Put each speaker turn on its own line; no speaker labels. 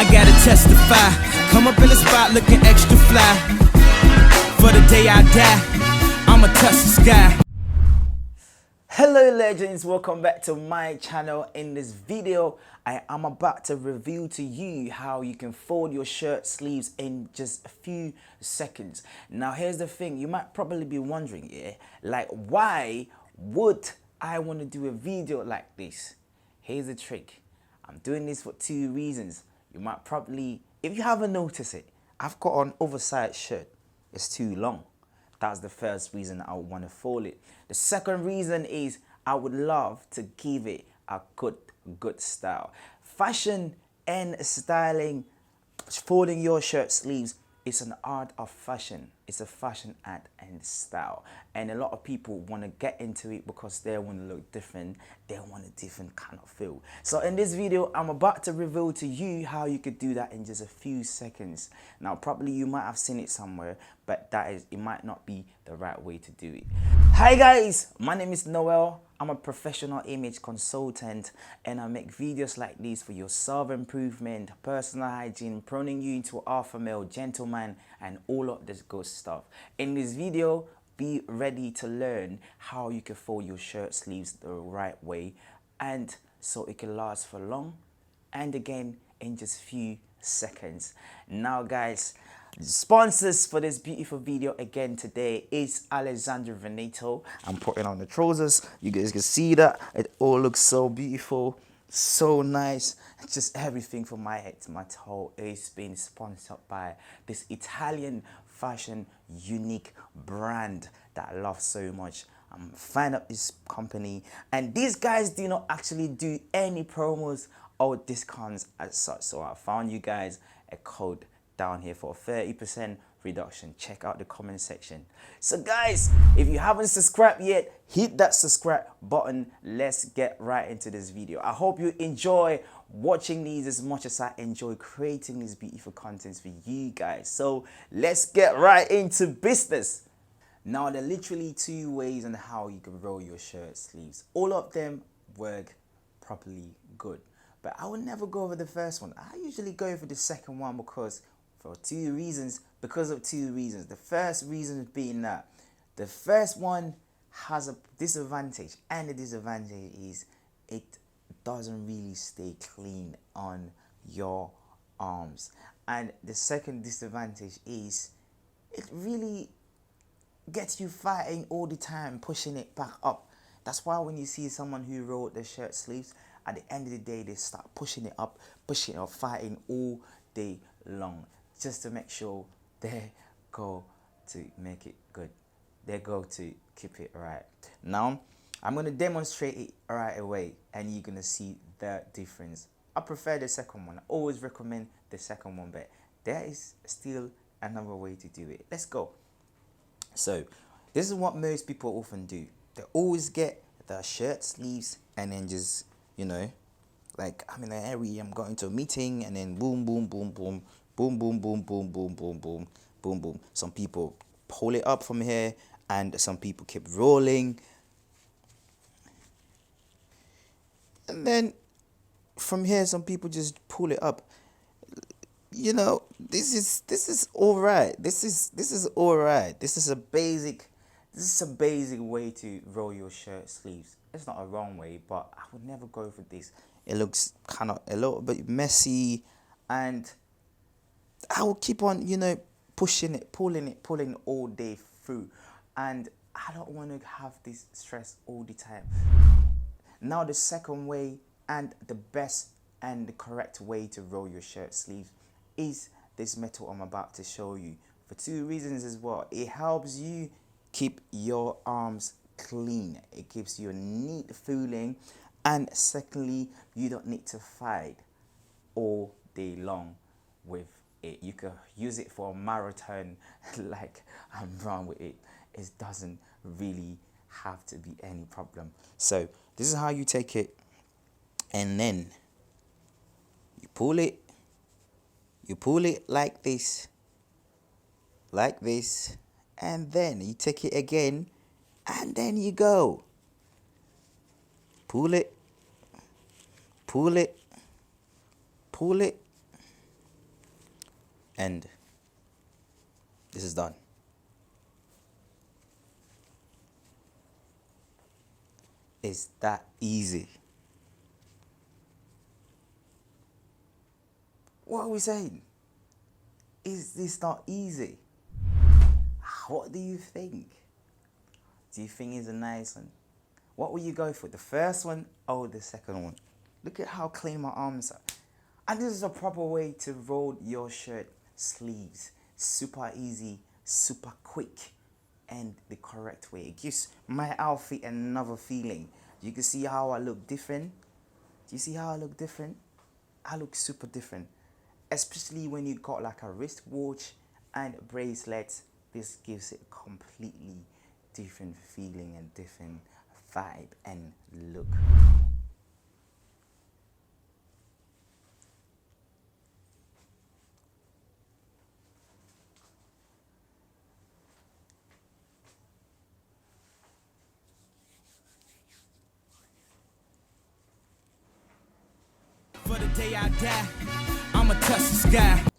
I gotta testify. Come up in the spot looking extra fly. For the day I die, I'ma touch the sky.
Hello legends, welcome back to my channel. In this video I am about to reveal to you how you can fold your shirt sleeves in just a few seconds. Now here's the thing, you might probably be wondering, like why would I want to do a video like this? Here's the trick. I'm doing this for two reasons. You might probably, if you haven't noticed it, I've got an oversized shirt. It's too long. That's the first reason I would want to fold it. The second reason is I would love to give it a good style. Fashion and styling, folding your shirt sleeves is an art of fashion. It's a fashion art and style. And a lot of people want to get into it because they want to look different. They want a different kind of feel. So in this video, I'm about to reveal to you how you could do that in just a few seconds. Now, probably you might have seen it somewhere, but it might not be the right way to do it. Hi guys, my name is Noel. I'm a professional image consultant and I make videos like these for your self-improvement, personal hygiene, turning you into an alpha male gentleman and all of this good stuff. In this video, be ready to learn how you can fold your shirt sleeves the right way and so it can last for long and again in just few seconds. Now guys, sponsors for this beautiful video again today is Alessandro Veneto. I'm putting on the trousers. You guys can see that it all looks so beautiful, so nice. Just everything from my head to my toe is being sponsored by this Italian fashion unique brand that I love so much. I'm a fan of this company, and these guys do not actually do any promos or discounts as such. So I found you guys a code down here for a 30% reduction. Check out the comment section. So guys, if you haven't subscribed yet, hit that subscribe button. Let's get right into this video. I hope you enjoy watching these as much as I enjoy creating these beautiful contents for you guys. So let's get right into business. Now there are literally two ways on how you can roll your shirt sleeves. All of them work properly good, but I would never go over the first one. I usually go for the second one because of two reasons. The first reason being that the first one has a disadvantage, and the disadvantage is it doesn't really stay clean on your arms. And the second disadvantage is it really gets you fighting all the time, pushing it back up. That's why when you see someone who rolled their shirt sleeves, at the end of the day, they start pushing it up, fighting all day long, just to make sure they go to make it good. They go to keep it right. Now, I'm going to demonstrate it right away, and you're going to see the difference. I prefer the second one. I always recommend the second one, but there is still another way to do it. Let's go. So, this is what most people often do. They always get the shirt sleeves and then just, you know, like I'm in an area, I'm going to a meeting, and then boom, boom, boom, boom, boom, boom, boom, boom, boom, boom, boom, boom, boom. Some people pull it up from here, and some people keep rolling. And then from here, some people just pull it up. You know, this is all right. This is all right. This is a basic way to roll your shirt sleeves. It's not a wrong way, but I would never go for this. It looks kind of a little bit messy, and I will keep on, you know, pushing it, pulling all day through, and I don't want to have this stress all the time. Now the second way, and the best and the correct way to roll your shirt sleeves, is this method I'm about to show you, for two reasons as well. It helps you keep your arms clean. It gives you a neat feeling, and secondly, you don't need to fight all day long with it. You can use it for a marathon like I'm wrong with it. It doesn't really have to be any problem. So this is how you take it, and then you pull it like this, and then you take it again, and then you go pull it, and this is done. It's that easy. What are we saying? Is this not easy? What do you think? Do you think it's a nice one? What will you go for? The first one or the second one? Look at how clean my arms are. And this is a proper way to roll your shirt sleeves. Super easy, super quick, and the correct way. It gives my outfit another feeling. You can see how I look different. Do you see how I look different? I look super different. Especially when you got like a wristwatch and bracelets. This gives it a completely different feeling and different vibe and look.
For the day I die, I'ma touch the sky.